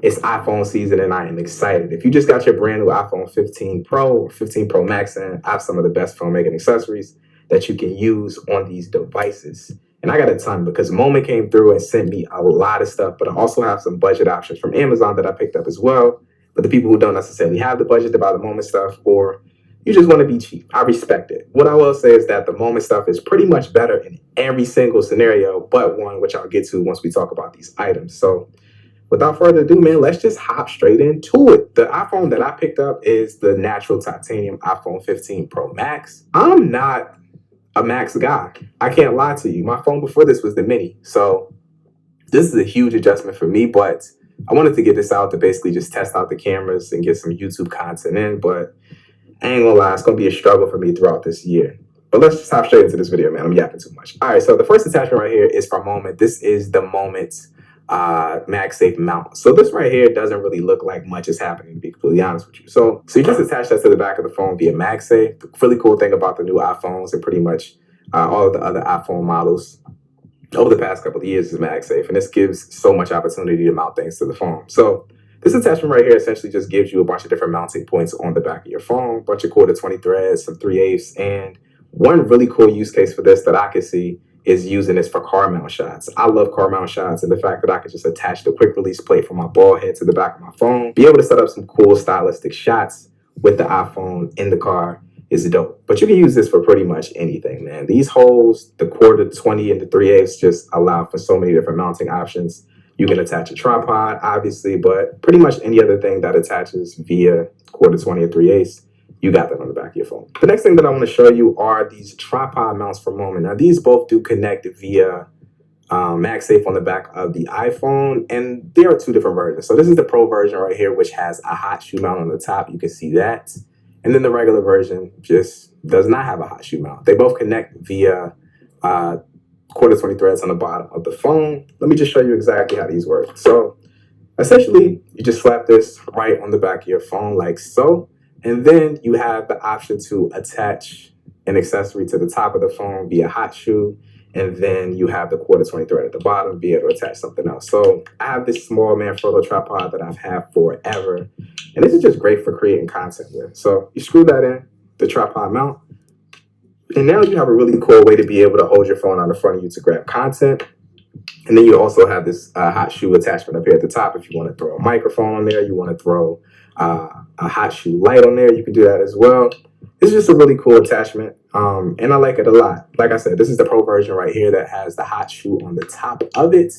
It's iPhone season and I am excited. If you just got your brand new iPhone 15 Pro or 15 Pro Max in, I have some of the best filmmaking accessories that you can use on these devices. And I got a ton because Moment came through and sent me a lot of stuff, but I also have some budget options from Amazon that I picked up as well. But the people who don't necessarily have the budget to buy the Moment stuff, or you just want to be cheap, I respect it. What I will say is that the Moment stuff is pretty much better in every single scenario, but one which I'll get to once we talk about these items. So without further ado, man, let's just hop straight into it. The iPhone that I picked up is the natural titanium iPhone 15 Pro Max. I'm not a Max guy. I can't lie to you. My phone before this was the Mini. So this is a huge adjustment for me, but I wanted to get this out to basically just test out the cameras and get some YouTube content in, but I ain't gonna lie, it's gonna be a struggle for me throughout this year. But let's just hop straight into this video, man. I'm yapping too much. All right, so the first attachment right here is from Moment. This is the Moment MagSafe mount. So this right here doesn't really look like much is happening, to be completely honest with you. So you just attach that to the back of the phone via MagSafe. The really cool thing about the new iPhones and pretty much all of the other iPhone models over the past couple of years is MagSafe, and this gives so much opportunity to mount things to the phone. So this attachment right here essentially just gives you a bunch of different mounting points on the back of your phone, a bunch of quarter 20 threads, some 3/8, and one really cool use case for this that I can see is using this for car mount shots. I love car mount shots, and the fact that I could just attach the quick release plate from my ball head to the back of my phone, be able to set up some cool stylistic shots with the iPhone in the car is dope. But you can use this for pretty much anything, man. These holes, the quarter 20 and the 3/8 just allow for so many different mounting options. You can attach a tripod, obviously, but pretty much any other thing that attaches via quarter 20 or 3/8, you got that on the back of your phone. The next thing that I want to show you are these tripod mounts for Moment. Now, these both do connect via MagSafe on the back of the iPhone, and there are two different versions. So this is the Pro version right here, which has a hot shoe mount on the top. You can see that. And then the regular version just does not have a hot shoe mount. They both connect via quarter 20 threads on the bottom of the phone. Let me just show you exactly how these work. So essentially, you just slap this right on the back of your phone like so. And then you have the option to attach an accessory to the top of the phone via hot shoe. And then you have the quarter 20 thread at the bottom to be able to attach something else. So I have this small Manfrotto tripod that I've had forever. And this is just great for creating content with. So you screw that in, the tripod mount. And now you have a really cool way to be able to hold your phone on the front of you to grab content. And then you also have this hot shoe attachment up here at the top. If you want to throw a microphone on there, you want to throw a hot shoe light on there, you can do that as well. It's just a really cool attachment, and I like it a lot. Like I said, this is the Pro version right here that has the hot shoe on the top of it,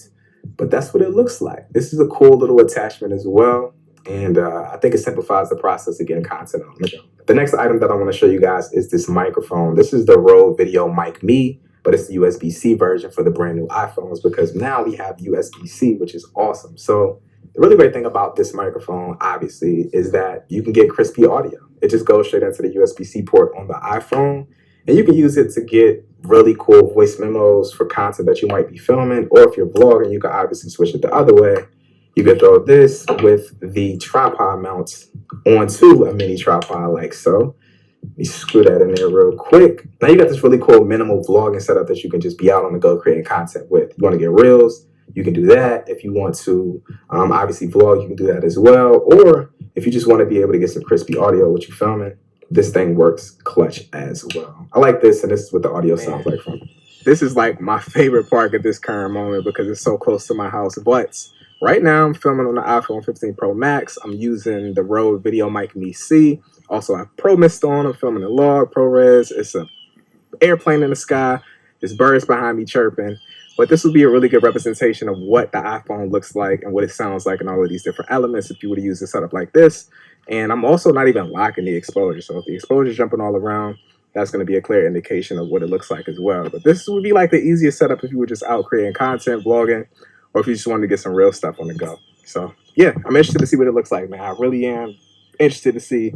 but that's what it looks like. This is a cool little attachment as well, and I think it simplifies the process of getting content on the go. The next item that I want to show you guys is this microphone. This is the Rode Videomic Me, but it's the USB-C version for the brand new iPhones because now we have USB-C, which is awesome. So the really great thing about this microphone, obviously, is that you can get crispy audio. It just goes straight into the USB-C port on the iPhone, and you can use it to get really cool voice memos for content that you might be filming, or if you're vlogging, you can obviously switch it the other way. You can throw this with the tripod mounts onto a mini tripod like so. Let me screw that in there real quick. Now you got this really cool minimal vlogging setup that you can just be out on the go creating content with. You want to get reels, you can do that. If you want to obviously vlog, you can do that as well. Or if you just want to be able to get some crispy audio with you filming, this thing works clutch as well. I like this, and this is what the audio sounds like from it. This is like my favorite part at this current moment because it's so close to my house. But right now I'm filming on the iPhone 15 Pro Max. I'm using the Rode Videomic Me-C. Also, I have Pro Mist on. I'm filming in log, ProRes. It's an airplane in the sky. There's birds behind me chirping. But this would be a really good representation of what the iPhone looks like and what it sounds like and all of these different elements if you were to use a setup like this. And I'm also not even locking the exposure. So if the exposure is jumping all around, that's going to be a clear indication of what it looks like as well. But this would be like the easiest setup if you were just out creating content, vlogging, or if you just wanted to get some real stuff on the go. So yeah, I'm interested to see what it looks like, man. I really am interested to see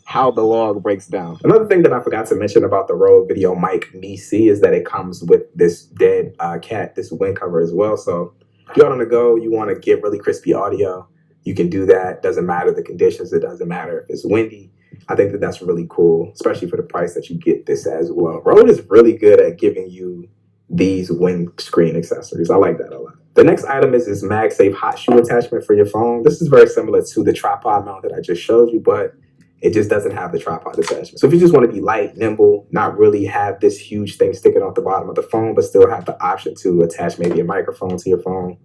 how the log breaks down. Another thing that I forgot to mention about the Rode Videomic Me-C is that it comes with this dead cat, this wind cover as well. So if you're out on the go, you want to get really crispy audio, you can do that. Doesn't matter the conditions. It doesn't matter if it's windy. I think that that's really cool, especially for the price that you get this as well. Rode is really good at giving you these windscreen accessories. I like that a lot. The next item is this MagSafe hot shoe attachment for your phone. This is very similar to the tripod mount that I just showed you, but it just doesn't have the tripod attachment. So if you just want to be light, nimble, not really have this huge thing sticking off the bottom of the phone, but still have the option to attach maybe a microphone to your phone,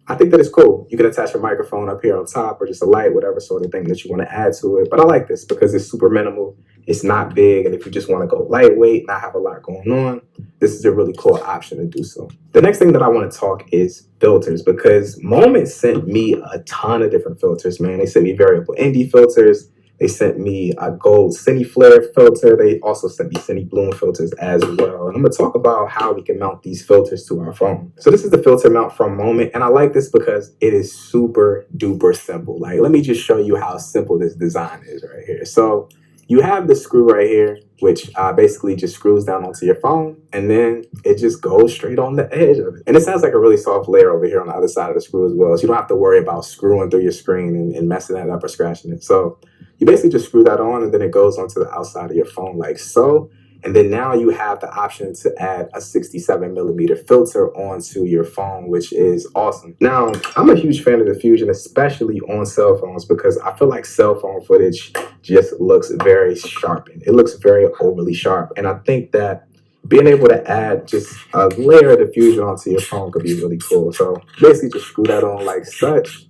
I think that it's cool. You can attach a microphone up here on top or just a light, whatever sort of thing that you want to add to it. But I like this because it's super minimal. It's not big. And if you just want to go lightweight, not have a lot going on, this is a really cool option to do so. The next thing that I want to talk is filters, because Moment sent me a ton of different filters, man. They sent me variable indie filters. They sent me a gold cine flare filter. They also sent me cine bloom filters as well. And I'm going to talk about how we can mount these filters to our phone. So this is the filter mount from Moment. And I like this because it is super duper simple. Like, let me just show you how simple this design is right here. So you have the screw right here, which basically just screws down onto your phone, and then it just goes straight on the edge of it. And it sounds like a really soft layer over here on the other side of the screw as well. So you don't have to worry about screwing through your screen and messing that up or scratching it. So you basically just screw that on, and then it goes onto the outside of your phone like so. And then now you have the option to add a 67mm filter onto your phone, which is awesome. Now, I'm a huge fan of the Fusion, especially on cell phones, because I feel like cell phone footage just looks very sharpened. It looks very overly sharp. And I think that being able to add just a layer of the Fusion onto your phone could be really cool. So basically just screw that on like such.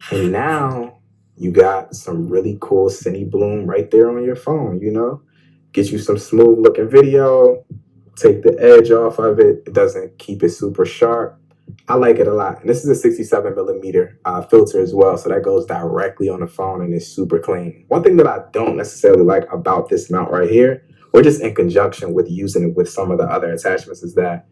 And now you got some really cool cine bloom right there on your phone, you know? Get you some smooth looking video, take the edge off of it. It doesn't keep it super sharp. I like it a lot. And this is a 67mm filter as well. So that goes directly on the phone and it's super clean. One thing that I don't necessarily like about this mount right here, or just in conjunction with using it with some of the other attachments, is that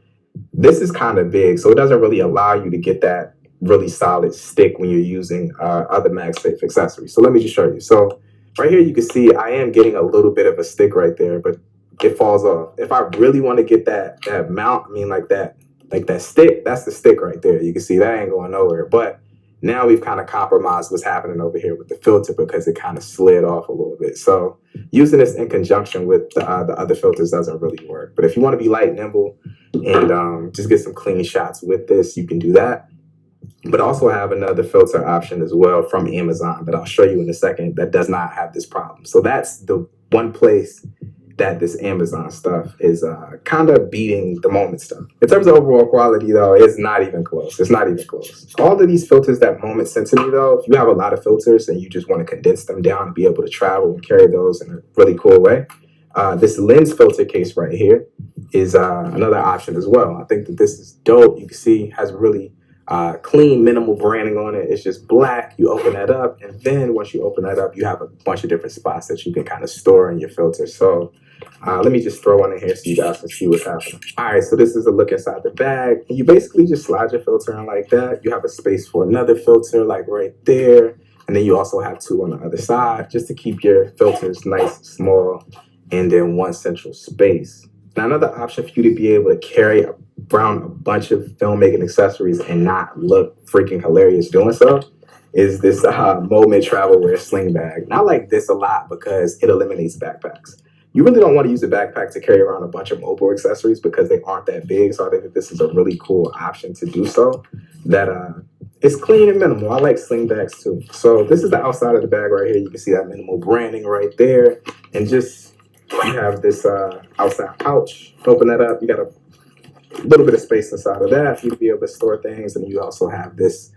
this is kind of big. So it doesn't really allow you to get that really solid stick when you're using other MagSafe accessories. So let me just show you. So right here, you can see I am getting a little bit of a stick right there, but it falls off. If I really want to get that mount, I mean like that stick, that's the stick right there. You can see that ain't going nowhere. But now we've kind of compromised what's happening over here with the filter because it kind of slid off a little bit. So using this in conjunction with the other filters doesn't really work. But if you want to be light, nimble, and just get some clean shots with this, you can do that. But also have another filter option as well from Amazon that I'll show you in a second that does not have this problem. So that's the one place that this Amazon stuff is kind of beating the Moment stuff. In terms of overall quality, though, it's not even close. It's not even close. All of these filters that Moment sent to me, though, if you have a lot of filters and you just want to condense them down and be able to travel and carry those in a really cool way, this lens filter case right here is another option as well. I think that this is dope. You can see has really clean, minimal branding on it. It's just black. You open that up, and then once you open that up, you have a bunch of different spots that you can kind of store in your filter. So let me just throw one in here so you guys can see what's happening. All right, so this is a look inside the bag. And you basically just slide your filter in like that. You have a space for another filter like right there. And then you also have two on the other side just to keep your filters nice, small, and then one central space. Now, another option for you to be able to carry around a bunch of filmmaking accessories and not look freaking hilarious doing so is this Moment Travel Wear Sling Bag. And I like this a lot because it eliminates backpacks. You really don't want to use a backpack to carry around a bunch of mobile accessories because they aren't that big. So I think that this is a really cool option to do so. That it's clean and minimal. I like sling bags too. So this is the outside of the bag right here. You can see that minimal branding right there. And just you have this outside pouch. Open that up. You got a little bit of space inside of that for you to be able to store things. And you also have this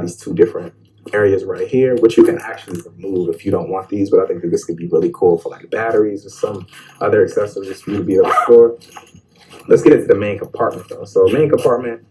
these two different areas right here, which you can actually remove if you don't want these. But I think that this could be really cool for like batteries or some other accessories for you to be able to store. Let's get into the main compartment though. So main compartment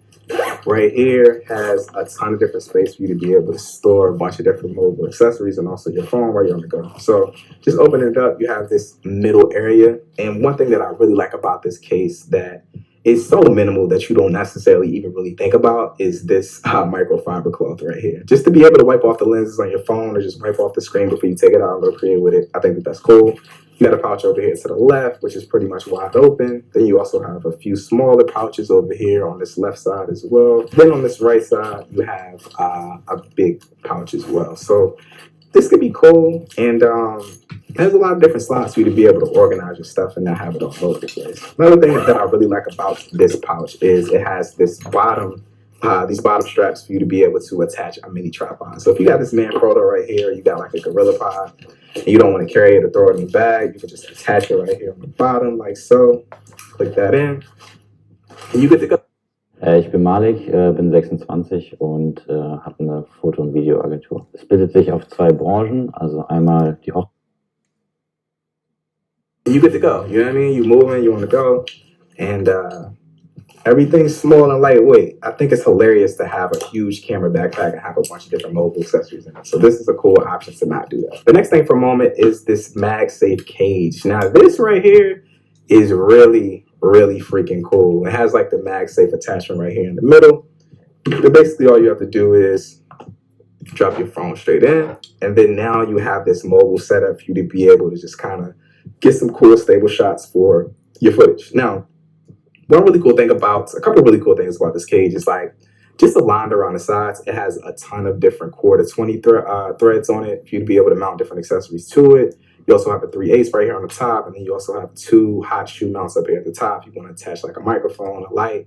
right here has a ton of different space for you to be able to store a bunch of different mobile accessories and also your phone while you're on the go. So just open it up, you have this middle area. And one thing that I really like about this case that is so minimal that you don't necessarily even really think about is this microfiber cloth right here. Just to be able to wipe off the lenses on your phone or just wipe off the screen before you take it out and go create with it. I think that that's cool. You got a pouch over here to the left, which is pretty much wide open. Then you also have a few smaller pouches over here on this left side as well. Then on this right side, you have a big pouch as well. So this could be cool. And there's a lot of different slots for you to be able to organize your stuff and not have it all over the place. Another thing that I really like about this pouch is it has this bottom these bottom straps for you to be able to attach a mini tripod. So if you got this man photo right here, you got like a Gorilla Pod, and you don't want to carry it or throw it in the bag, you can just attach it right here on the bottom like so. Click that in, and you get to go. Ich bin Malik, bin 26 und habe eine Foto- und Videoagentur. Es bildet sich auf 2 Branchen, also einmal die Hochzeit. You get to go, you know what I mean? You moving, you want to go, and everything's small and lightweight. I think it's hilarious to have a huge camera backpack and have a bunch of different mobile accessories in it. So this is a cool option to not do that. The next thing for a moment is this MagSafe cage. Now this right here is really freaking cool. It has like the MagSafe attachment right here in the middle. But basically all you have to do is drop your phone straight in, and then now you have this mobile setup for you to be able to just kind of get some cool stable shots for your footage. Now, a couple of really cool things about this cage is like just aligned around the sides. It has a ton of different quarter 20 threads on it for you to be able to mount different accessories to it. You also have a 3/8 right here on the top, and then you also have 2 hot shoe mounts up here at the top. You want to attach like a microphone, a light,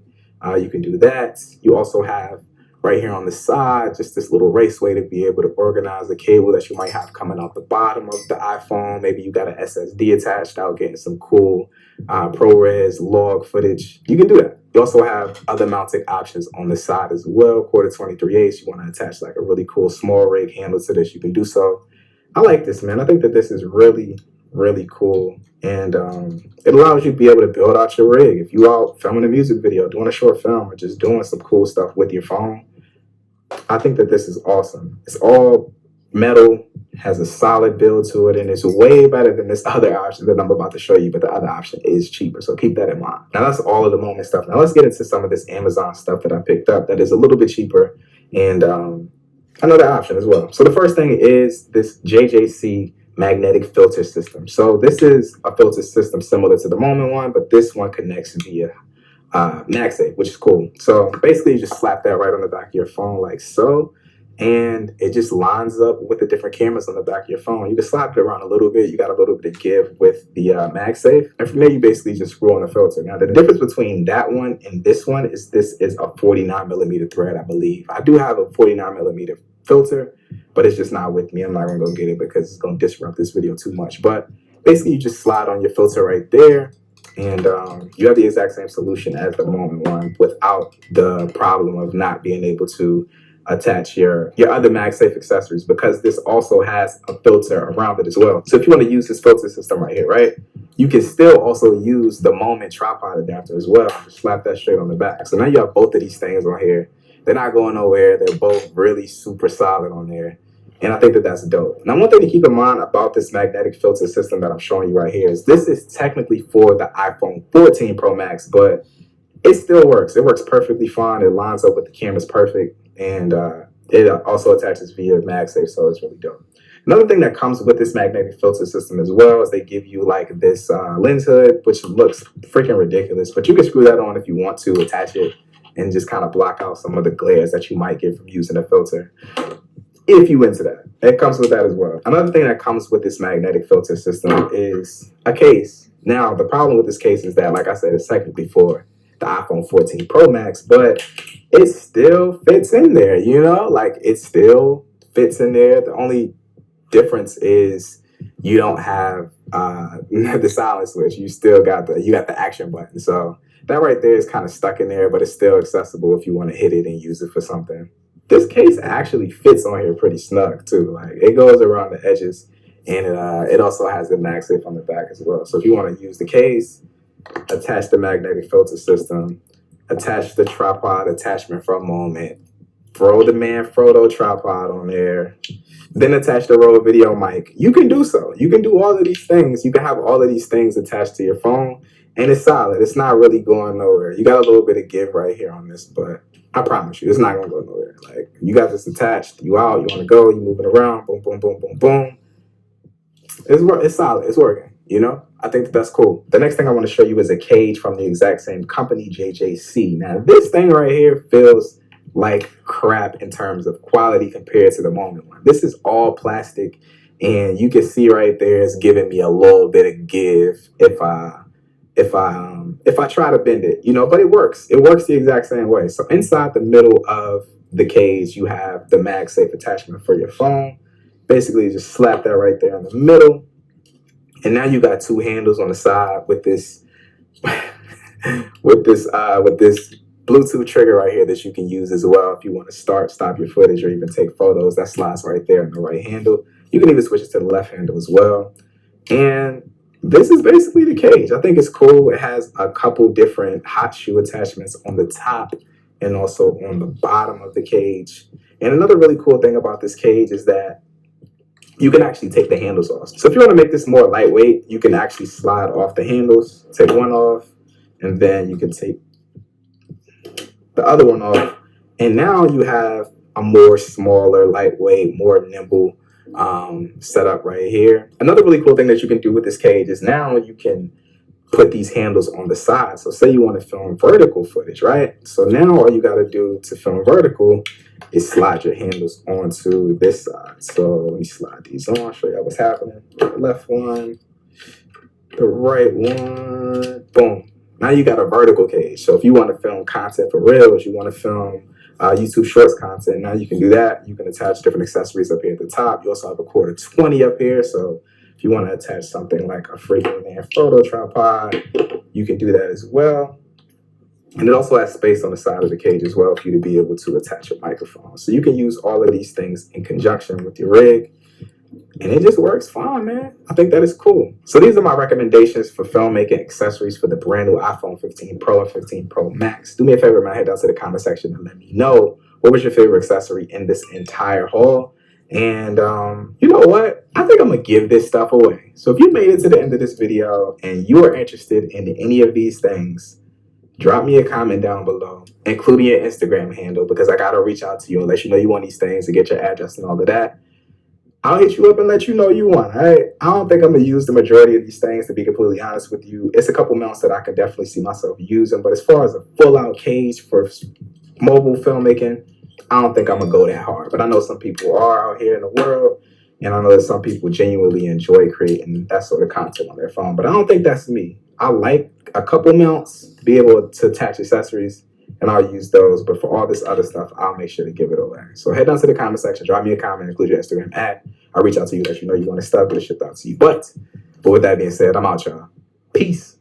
you can do that. You also have right here on the side just this little raceway to be able to organize the cable that you might have coming out the bottom of the iPhone. Maybe you got an SSD attached out, getting some cool ProRes log footage. You can do that. You also have other mounting options on the side as well. Quarter 23/8. You want to attach like a really cool small rig handle to this, you can do so. I like this, man. I think that this is really cool, and it allows you to be able to build out your rig. If you out filming a music video, doing a short film, or just doing some cool stuff with your phone, I think that this is awesome. It's all metal, has a solid build to it, and it's way better than this other option that I'm about to show you, but the other option is cheaper, so keep that in mind. Now that's all of the moment stuff. Now let's get into some of this Amazon stuff that I picked up that is a little bit cheaper, and another option as well. So the first thing is this JJC magnetic filter system. So this is a filter system similar to the Moment one, but this one connects via MagSafe, which is cool. So basically you just slap that right on the back of your phone like so, and it just lines up with the different cameras on the back of your phone. You can slap it around a little bit. You got a little bit of give with the MagSafe, and from there you basically just screw on the filter. Now the difference between that one and this one is this is a 49mm thread, I believe. I do have a 49mm filter, but it's just not with me. I'm not gonna go get it because it's gonna disrupt this video too much. But basically you just slide on your filter right there, and you have the exact same solution as the Moment one without the problem of not being able to attach your other MagSafe accessories, because this also has a filter around it as well. So if you want to use this filter system right here, right, you can still also use the Moment tripod adapter as well. Just slap that straight on the back. So now you have both of these things on here. They're not going nowhere. They're both really super solid on there. And I think that that's dope. Now, one thing to keep in mind about this magnetic filter system that I'm showing you right here is this is technically for the iPhone 14 Pro Max, but it still works. It works perfectly fine. It lines up with the cameras perfect. And it also attaches via MagSafe, so it's really dope. Another thing that comes with this magnetic filter system as well is they give you like this lens hood, which looks freaking ridiculous, but you can screw that on if you want to attach it and just kind of block out some of the glares that you might get from using a filter, if you into that. It comes with that as well. Another thing that comes with this magnetic filter system is a case. Now, the problem with this case is that, like I said, it's technically for the iPhone 14 Pro Max, but it still fits in there, you know? Like, it still fits in there. The only difference is you don't have the silent switch. You still got the action button. So that right there is kind of stuck in there, but it's still accessible if you want to hit it and use it for something. This case actually fits on here pretty snug too. Like, it goes around the edges, and it also has the MagSafe on the back as well. So if you want to use the case, attach the magnetic filter system, attach the tripod attachment for a moment, throw the man Frodo tripod on there, then attach the Rode video mic. You can do so. You can do all of these things. You can have all of these things attached to your phone, and it's solid. It's not really going nowhere. You got a little bit of give right here on this, but I promise you, it's not gonna go nowhere. Like, you got this attached, you out, you want to go, you moving around, boom, boom, boom, boom, boom. It's solid. It's working. You know, I think that's cool. The next thing I want to show you is a cage from the exact same company, JJC. Now, this thing right here feels like crap in terms of quality compared to the Moment one. This is all plastic, and you can see right there it's giving me a little bit of give if I try to bend it, you know, but it works. It works the exact same way. So inside the middle of the cage, you have the MagSafe attachment for your phone. Basically, you just slap that right there in the middle. And now you got two handles on the side with this with this Bluetooth trigger right here that you can use as well if you want to stop your footage, or even take photos. That slides right there in the right handle. You can even switch it to the left handle as well. And this is basically the cage. I think it's cool. It has a couple different hot shoe attachments on the top and also on the bottom of the cage. And another really cool thing about this cage is that you can actually take the handles off. So if you want to make this more lightweight, you can actually slide off the handles, take one off, and then you can take the other one off. And now you have a more smaller, lightweight, more nimble setup right here. Another really cool thing that you can do with this cage is now you can put these handles on the side. So say you want to film vertical footage, right? So now all you got to do to film vertical is slide your handles onto this side. So let me slide these on, show you what's happening. The left one, the right one, boom. Now you got a vertical cage. So if you want to film content for Reels, you want to film YouTube Shorts content, now you can do that. You can attach different accessories up here at the top. You also have a quarter 20 up here. So if you want to attach something like a freaking photo tripod, you can do that as well. And it also has space on the side of the cage as well for you to be able to attach a microphone. So you can use all of these things in conjunction with your rig. And it just works fine, man. I think that is cool. So these are my recommendations for filmmaking accessories for the brand new iPhone 15 Pro and 15 Pro Max. Do me a favor, man. Head down to the comment section and let me know what was your favorite accessory in this entire haul. And you know what? I think I'm going to give this stuff away. So if you made it to the end of this video and you are interested in any of these things, drop me a comment down below, including your Instagram handle, because I got to reach out to you and let you know you want these things and get your address and all of that. I'll hit you up and let you know you want, all right? I don't think I'm going to use the majority of these things, to be completely honest with you. It's a couple mounts that I can definitely see myself using, but as far as a full-out cage for mobile filmmaking, I don't think I'm going to go that hard. But I know some people are out here in the world, and I know that some people genuinely enjoy creating that sort of content on their phone, but I don't think that's me. I like a couple mounts, be able to attach accessories, and I'll use those. But for all this other stuff, I'll make sure to give it away. So head down to the comment section, drop me a comment, include your Instagram @ I'll reach out to you, let you know you want to stuff, get it shipped out to you. But with that being said, I'm out, y'all. Peace.